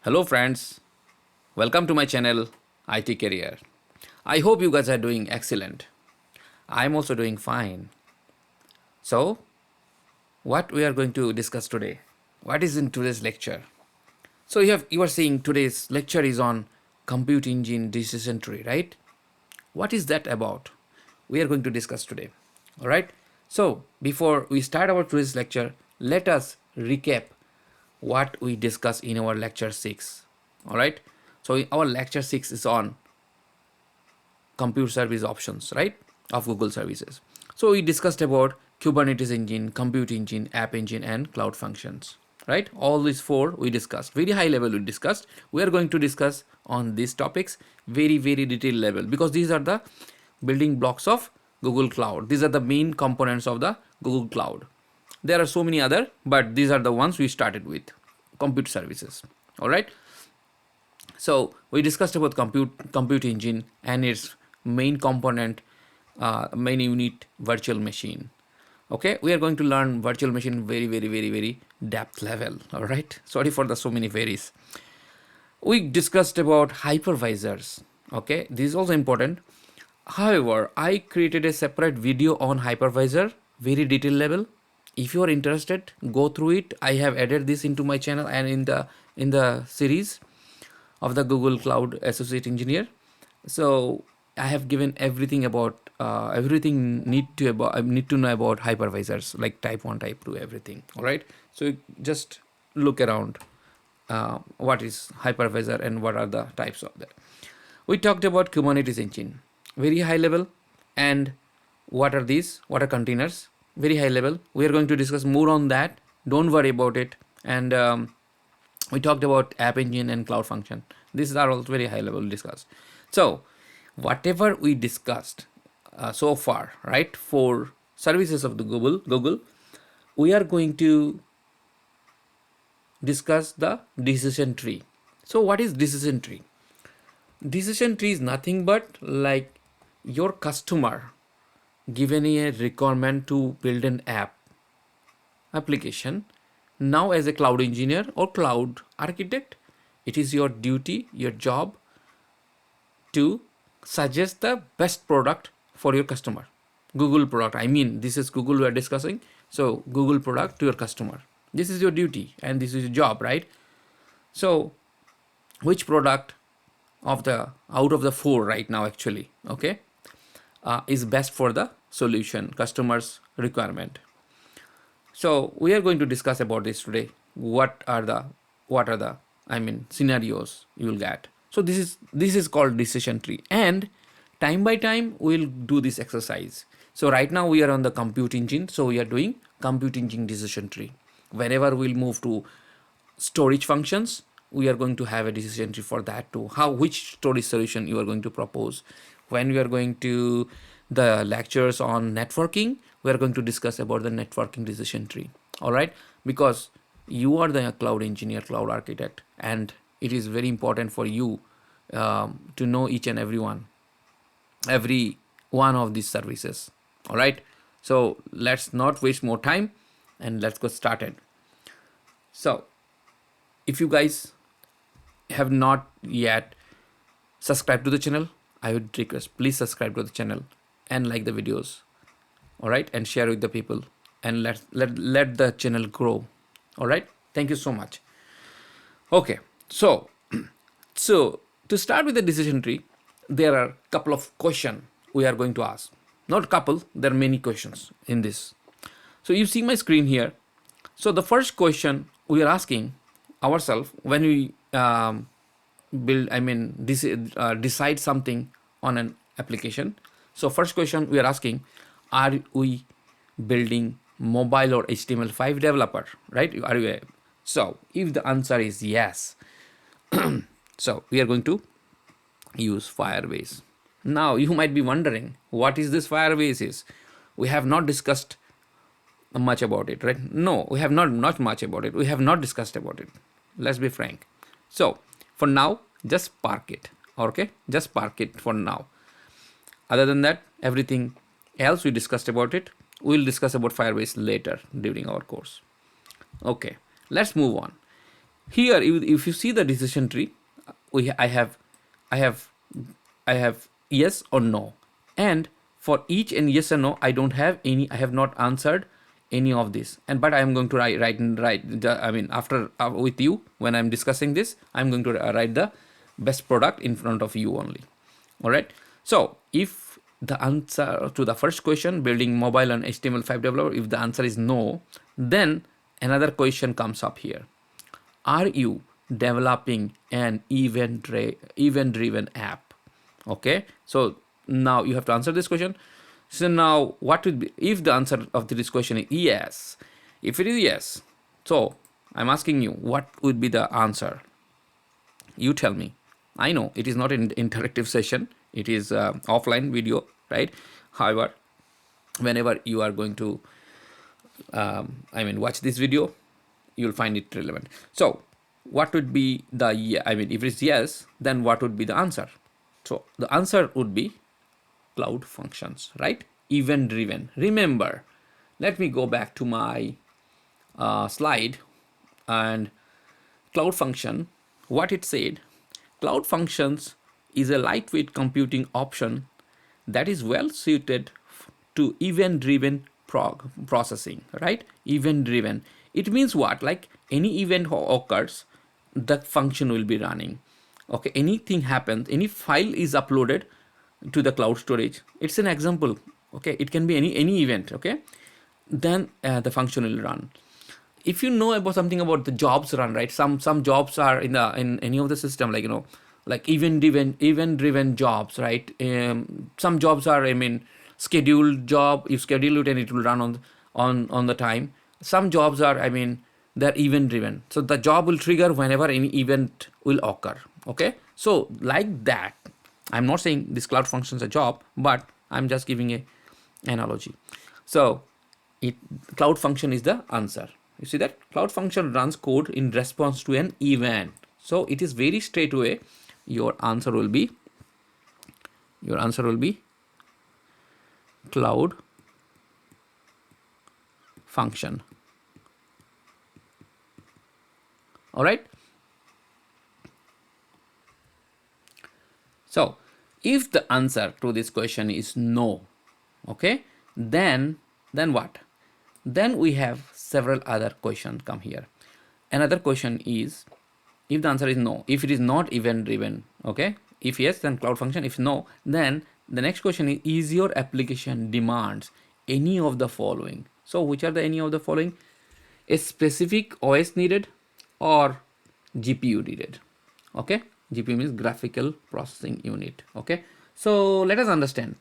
Hello friends, welcome to my channel IT Career. I hope you guys are doing excellent. I'm also doing fine. So, what we are going to discuss today? What is in today's lecture? So you are seeing today's lecture is on compute engine decision tree, right? What is that about? We are going to discuss today. All right? So, before we start our today's lecture, let us recap what we discussed in our lecture 6. All right? So, our lecture 6 is on compute service options, right, of Google services. So we discussed about Kubernetes engine, compute engine, app engine, and cloud functions, right? All these four we discussed. Very high level we discussed. We are going to discuss on these topics very detailed level because these are the building blocks of Google Cloud. These are the main components of the Google Cloud. There are so many other, but these are the ones we started with. Compute services. All right. So we discussed about compute engine and its main component, main unit, virtual machine. Okay, we are going to learn virtual machine very depth level. All right, sorry for the so many varies. We discussed about hypervisors. Okay, this is also important. However, I created a separate video on hypervisor, very detailed level. If you are interested, go through it. I have added this into my channel and in the series of the Google Cloud Associate Engineer. So I have given everything about everything I need to know about hypervisors like type 1, type 2, everything. All right. So just look around what is hypervisor and what are the types of that. We talked about Kubernetes Engine, very high level, and what are these? What are containers? Very high level. We are going to discuss more on that. Don't worry about it. And we talked about app engine and cloud function. These are all very high level discussed. So whatever we discussed so far, right, for services of the Google, we are going to discuss the decision tree. So what is decision tree? Decision tree is nothing but like your customer given a requirement to build an application. Now as a cloud engineer or cloud architect, it is your duty, your job to suggest the best product for your customer. Google product, I mean, this is Google we are discussing. So Google product to your customer. This is your duty and this is your job, right? So which product of the out of the four right now actually, okay, is best for the solution customer's requirement? So we are going to discuss about this today. What are the scenarios you will get. So this is called decision tree, and time by time we'll do this exercise. So right now we are on the compute engine, so we are doing compute engine decision tree. Whenever we'll move to storage functions, we are going to have a decision tree for that too. Which storage solution you are going to propose. When we are going to the lectures on networking, we are going to discuss about the networking decision tree. All right, because you are the cloud engineer, cloud architect, and it is very important for you to know each and every one of these services. All right, so let's not waste more time and let's get started. So if you guys have not yet subscribed to the channel, I would request please subscribe to the channel and like the videos. All right, and share with the people, and let the channel grow. All right, thank you so much. Okay, so to start with the decision tree, there are a couple of questions we are going to ask. Not a couple, there are many questions in this. So you see my screen here. So the first question we are asking ourselves when we decide something on an application. So first question we are asking, are we building mobile or HTML5 developer, right? Are you? So if the answer is yes, so we are going to use Firebase. Now you might be wondering what is this Firebase is. We have not discussed much about it, right? No, we have not much about it. We have not discussed about it. Let's be frank. So for now, just park it. Okay, just park it for now. Other than that, everything else we discussed about it. We'll discuss about Firebase later during our course. Okay, let's move on. Here, if you see the decision tree, I have, I have, I have yes or no, and for each and yes or no, I don't have any. I have not answered any of this, and but I am going to write. I mean, after with you when I'm discussing this, I'm going to write the best product in front of you only. All right. So if the answer to the first question, building mobile and HTML5 developer, if the answer is no, then another question comes up here. Are you developing an event driven app? Okay, so now you have to answer this question. So now what would be if the answer of this question is yes? If it is yes, so I'm asking you, what would be the answer? You tell me. I know it is not an interactive session, it is offline video, right? However, whenever you are going to watch this video, you'll find it relevant. So what would be the, if it's yes, then what would be the answer? So the answer would be cloud functions, right? Event driven. Remember, let me go back to my slide, and cloud function, what it said, cloud functions is a lightweight computing option that is well suited to event driven processing, right? Event driven, it means what? Like any event occurs, the function will be running. Okay, anything happens, any file is uploaded to the cloud storage, it's an example. Okay, it can be any event. Okay, then the function will run. If you know about something about the jobs run, right? Some jobs are in any of the system, like like event driven jobs, right? Some jobs are, scheduled job. You schedule it and it will run on the time. Some jobs are, they're event driven, so the job will trigger whenever any event will occur. Okay, so like that, I'm not saying this cloud function is a job, but I'm just giving a analogy. So it cloud function is the answer. You see that cloud function runs code in response to an event. So it is very straight away. Your answer will be cloud function. All right. So if the answer to this question is no, okay, then what? Then we have several other questions come here. Another question is, if the answer is no, if it is not event driven, okay, if yes, then cloud function. If no, then the next question is your application demands any of the following? So which are the any of the following? A specific OS needed or GPU needed. Okay, GPU means graphical processing unit. Okay, so let us understand.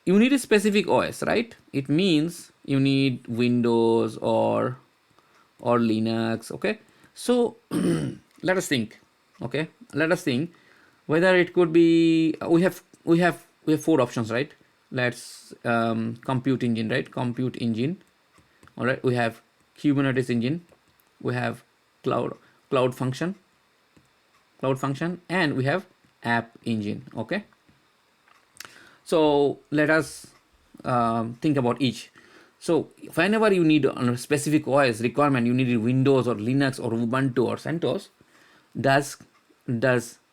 You need a specific OS, right? It means you need Windows or Linux. Okay, so let us think. Okay, let us think whether it could be. We have four options, right? Let's compute engine, right? Compute engine. All right, we have Kubernetes engine, we have cloud function, and we have app engine. Okay, so let us think about each. So whenever you need a specific OS requirement, you need Windows or Linux or Ubuntu or CentOS, does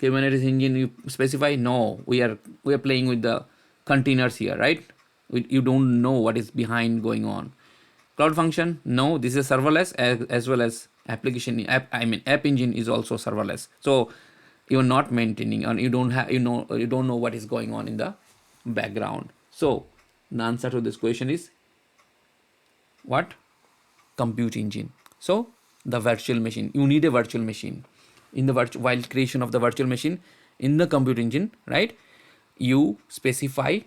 Kubernetes engine you specify? No, we are playing with the containers here, right? You don't know what is behind going on. Cloud function, no, this is serverless, as well as app engine is also serverless. So you're not maintaining, and you don't know what is going on in the background. So the answer to this question is what? Compute engine. So the virtual machine, you need a virtual machine in the while creation of the virtual machine in the compute engine, right? You specify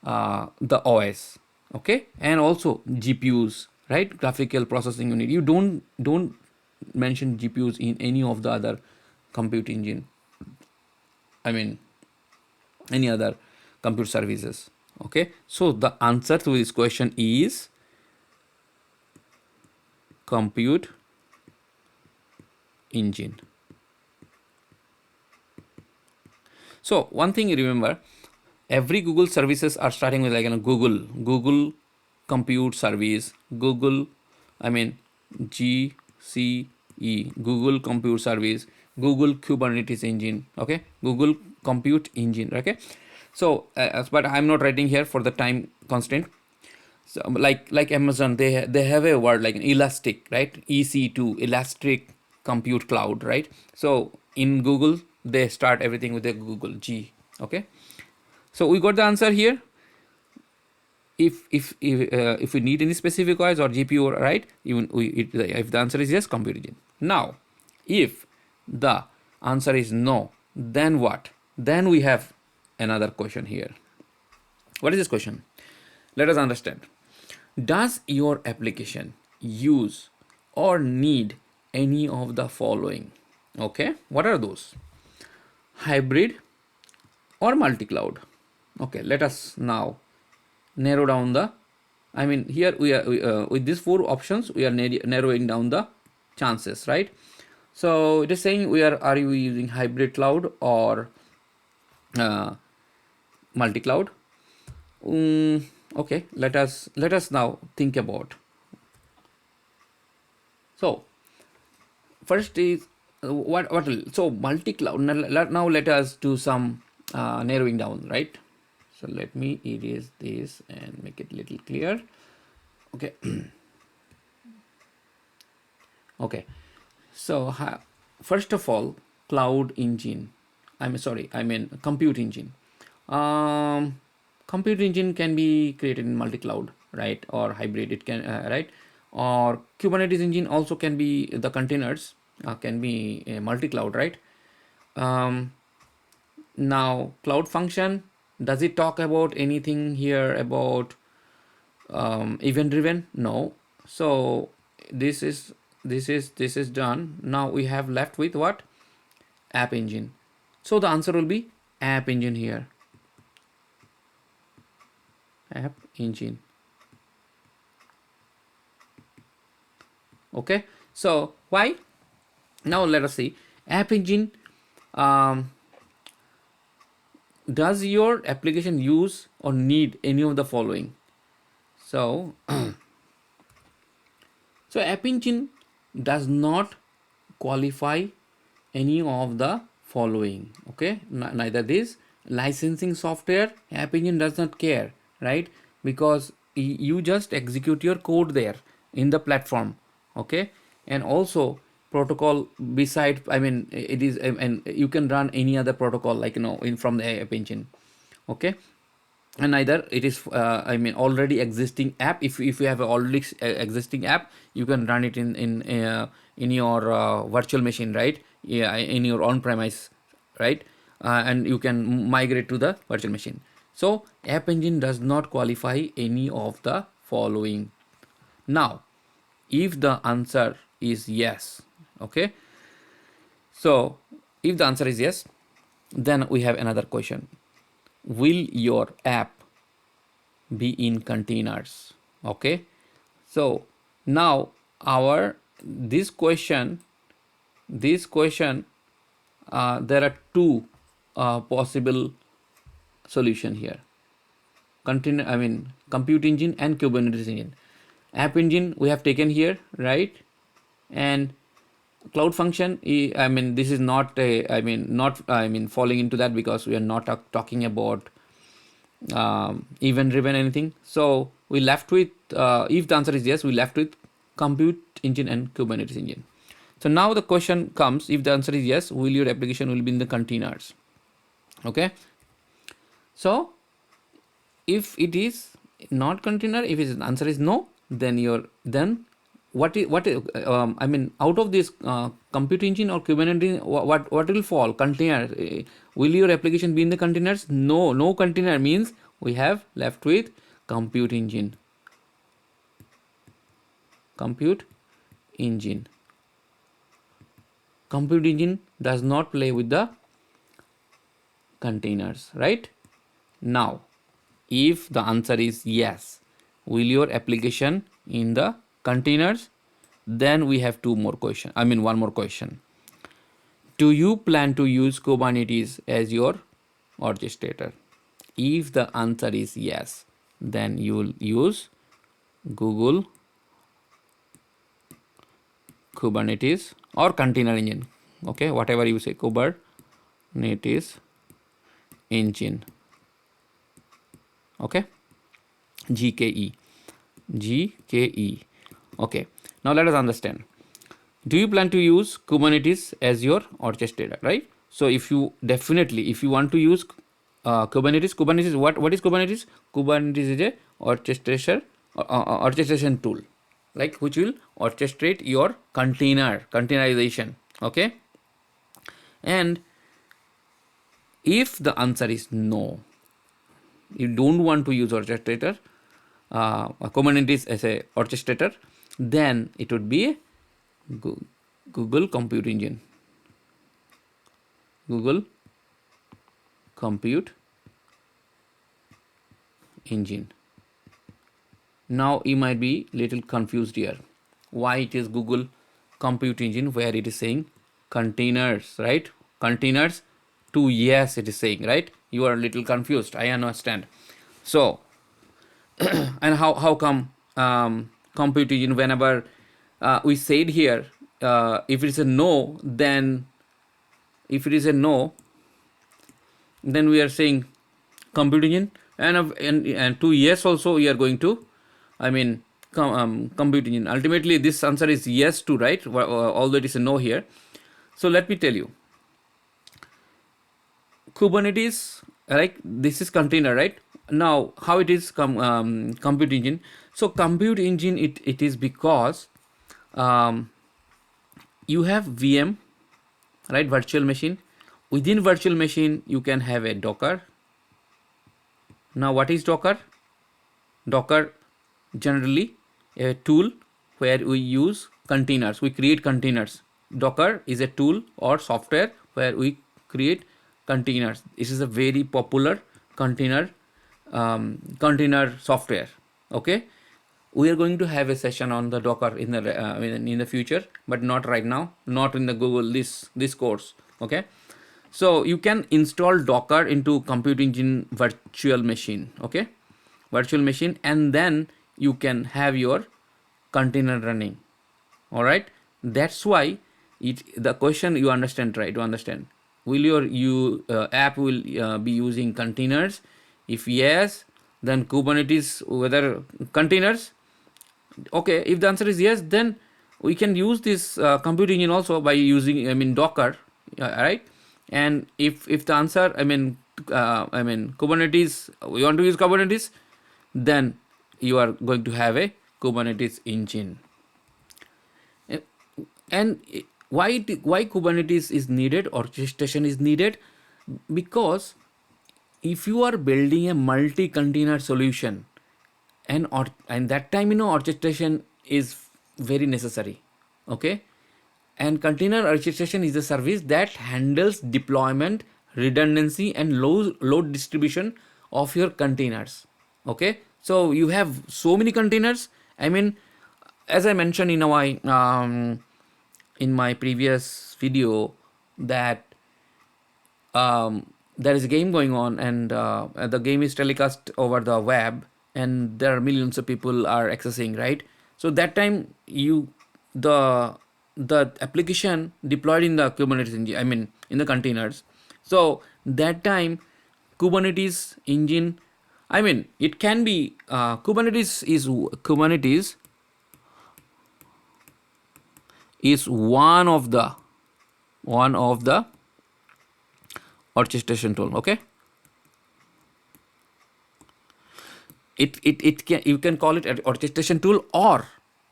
the OS, okay, and also GPUs, right? Graphical processing unit. You don't mention GPUs in any of the other compute engine, any other compute services. Okay, so the answer to this question is compute engine. So one thing you remember, every Google services are starting with like Google compute service, Google GCP Google Compute Service, Google Kubernetes Engine, okay, Google Compute Engine, okay. So, but I'm not writing here for the time constraint. So, like Amazon, they have a word like elastic, right? EC2, elastic compute cloud, right? So in Google, they start everything with a Google G, okay. So we got the answer here. If we need any specific OS or GPU, right? Even if the answer is yes, compute engine. Now, if the answer is no, then what? Then we have another question here. What is this question? Let us understand. Does your application use or need any of the following? Okay, what are those? Hybrid or multi-cloud? Okay, let us now narrow down the, I mean, here with these four options we are narrowing down the chances, right? So it is saying are you using hybrid cloud or multi-cloud? Okay, let us now think about. So first is what so multi-cloud. Now let us do some narrowing down, right? So let me erase this and make it a little clear. Okay. Okay, so first of all, cloud engine, I mean compute engine. um, Compute engine can be created in multi-cloud, right, or hybrid, it can right, or Kubernetes engine also can be, the containers can be multi-cloud, right? um, Now cloud function, does it talk about anything here about event driven? No. So this is done. Now we have left with what? App engine. So the answer will be app engine here. App engine. Okay, so why? Now let us see. App engine, um, does your application use or need any of the following? So so app engine does not qualify any of the following, okay. Neither this licensing software, app engine does not care, right? Because you just execute your code there in the platform, okay. And also protocol beside, I mean it is, and you can run any other protocol, like in from the app engine, okay. And neither it is I mean already existing app. If you have a already existing app, you can run it in your virtual machine, right? Yeah, in your on premise, right? And you can migrate to the virtual machine. So app engine does not qualify any of the following. Now if the answer is yes, okay, so if the answer is yes, then we have another question. Will your app be in containers? Okay, so now our this question there are two possible solution here. Container, I mean compute engine and Kubernetes engine. App engine we have taken here, right? And cloud function, I mean this is not a, I mean falling into that, because we are not talking about event driven anything. So we left with, if the answer is yes, we left with compute engine and Kubernetes engine. So now the question comes, if the answer is yes, will your application will be in the containers? Okay, so if it is not container, if its answer is no, then then what I mean out of this compute engine or Kubernetes, what will fall? Container. Will your application be in the containers? No container means we have left with compute engine. Compute engine does not play with the containers, right? Now if the answer is yes, will your application in the containers? Then we have one more question. Do you plan to use Kubernetes as your orchestrator? If the answer is yes, then you will use Google Kubernetes or container engine. Okay, whatever you say, Kubernetes engine. Okay, GKE. GKE. Okay, now let us understand. Do you plan to use Kubernetes as your orchestrator, right? So if you definitely, if you want to use Kubernetes is what is Kubernetes? Kubernetes is a orchestration tool, like which will orchestrate your containerization. Okay, and if the answer is no, you don't want to use orchestrator, Kubernetes as a orchestrator, then it would be a Google Compute Engine. Google Compute Engine. Now you might be little confused here. Why it is Google Compute Engine where it is saying containers, right? Containers to yes, it is saying, right? You are a little confused. I understand. So, and how come Compute Engine, whenever we said here, if it is a no, then if it is a no, then we are saying Compute Engine, and to yes also we are going to, I mean, Compute Engine. Ultimately this answer is yes to, right, although it is a no here. So let me tell you, Kubernetes, like this is container, right? Now how it is Compute Engine. So Compute Engine, it is because you have VM, right, virtual machine. Within virtual machine you can have a Docker. Now what is Docker? Docker generally a tool where we use containers, we create containers. Docker is a tool or software where we create containers. This is a very popular container software. Okay, we are going to have a session on the Docker in the future, but not right now, not in the Google this course. Okay, so you can install Docker into Compute Engine virtual machine. Okay, virtual machine, and then you can have your container running. All right, that's why the question you understand, try to understand, will your app will be using containers? If yes, then Kubernetes, whether containers. Okay, if the answer is yes, then we can use this Compute Engine also by using, I mean, Docker, right? And if the answer, I mean Kubernetes, we want to use Kubernetes, then you are going to have a Kubernetes engine. And why Kubernetes is needed, orchestration is needed? Because if you are building a multi-container solution, and that time, you know, orchestration is very necessary. Okay, and container orchestration is a service that handles deployment, redundancy, and load distribution of your containers. Okay, so you have so many containers. I mean, as I mentioned in my previous video, that there is a game going on, and the game is telecast over the web, and there are millions of people are accessing, right? So that time the application deployed in the Kubernetes engine, I mean in the containers. So that time Kubernetes engine, I mean, it can be Kubernetes is one of the orchestration tool. Okay, it can, you can call it an orchestration tool, or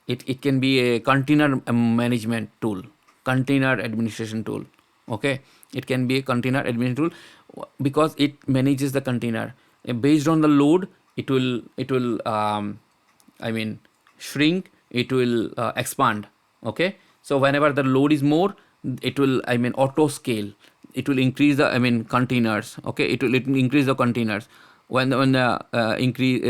it can be a container management tool, container administration tool. Okay, it can be a container administration tool because it manages the container based on the load. It will I mean shrink, it will expand. Okay, so whenever the load is more, it will, I mean, auto scale. It will increase the, I mean, containers. Okay, it will increase the containers when the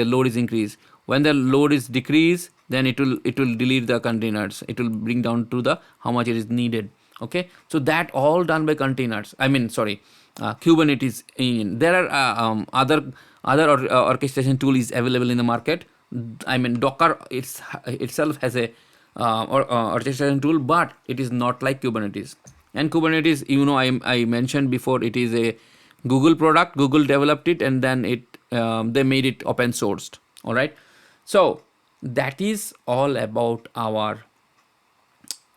load is increased. When the load is decreased, then it will delete the containers. It will bring down to the how much it is needed. Okay, so that all done by containers, I mean, sorry, Kubernetes engine. There are other orchestration tool is available in the market. I mean, Docker itself has a or orchestration tool, but it is not like Kubernetes. And Kubernetes, I mentioned before, it is a Google product. Google developed it, and then they made it open sourced. All right. So that is all about our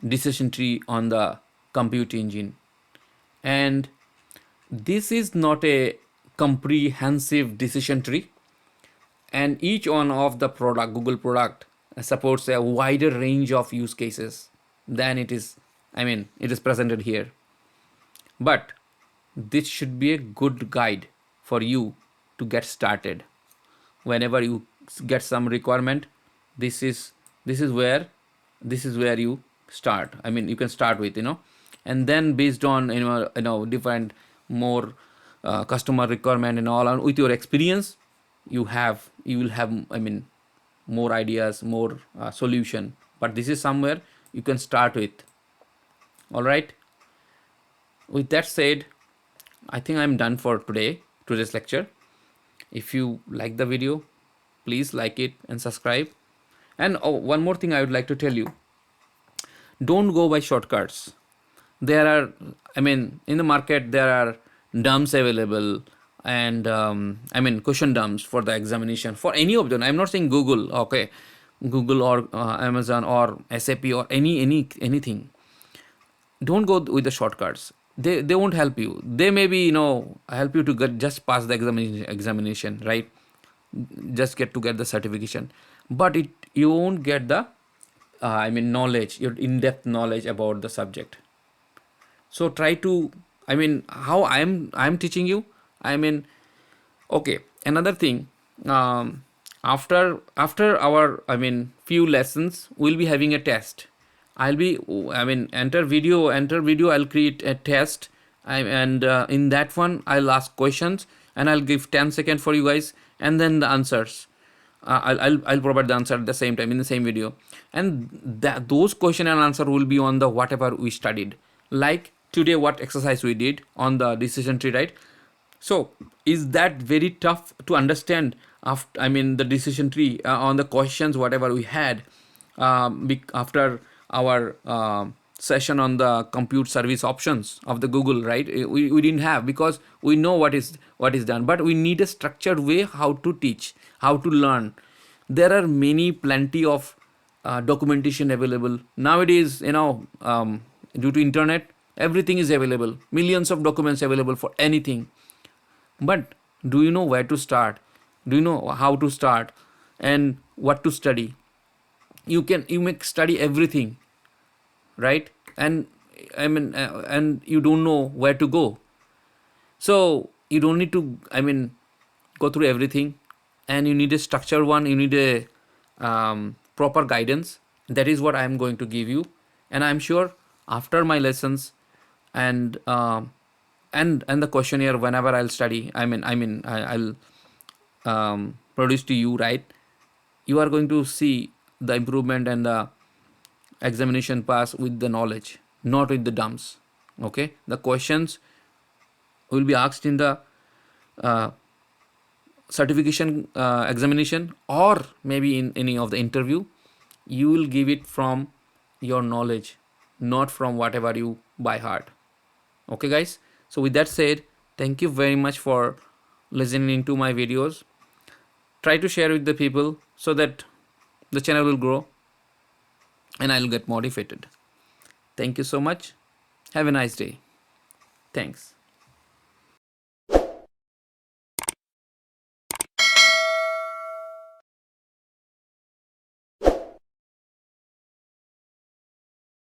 decision tree on the compute engine. And this is not a comprehensive decision tree, and each one of the product, Google product, supports a wider range of use cases than it is presented here. But this should be a good guide for you to get started. Whenever you get some requirement, this is this is where this is where you start. You can start with, and then based on different more customer requirement and all, and with your experience, you will have more ideas, more solution. But this is somewhere you can start with. All right. With that said, I think I'm done for today's lecture. If you like the video, please like it and subscribe. And one more thing I would like to tell you: don't go by shortcuts. There are, in the market there are dumps available, and question dumps for the examination for any of them. I'm not saying Google, okay, Google or Amazon or SAP or anything. Don't go with the shortcuts. They won't help you. They maybe help you to just pass the examination, right? Just get the certification, but you won't get the knowledge, your in-depth knowledge about the subject. So try to, how I'm teaching you. Okay, another thing, after our few lessons, we'll be having a test. I'll be enter video, I'll create a test. And in that one I'll ask questions, and I'll give 10 seconds for you guys, and then the answers. I'll provide the answer at the same time in the same video, and those question and answer will be on the whatever we studied. Like today, what exercise we did on the decision tree, right? So is that very tough to understand? After the decision tree on the questions whatever we had after our session on the compute service options of the Google, right? We didn't have, because we know what is done, but we need a structured way how to teach, how to learn. There are plenty of documentation available nowadays. Due to internet, everything is available. Millions of documents available for anything. But do you know where to start? Do you know how to start and what to study? You may study everything, right? And and you don't know where to go. So you don't need to go through everything, and you need a structured one. You need a proper guidance. That is what I am going to give you, and I'm sure after my lessons and the questionnaire, whenever I'll study, I'll produce to you, right? You are going to see the improvement and the examination pass with the knowledge, not with the dumps. Okay, the questions will be asked in the certification examination, or maybe in any of the interview. You will give it from your knowledge, not from whatever you by heart. Okay, guys. So with that said, thank you very much for listening to my videos. Try to share with the people so that the channel will grow and I'll get motivated. Thank you so much. Have a nice day. Thanks.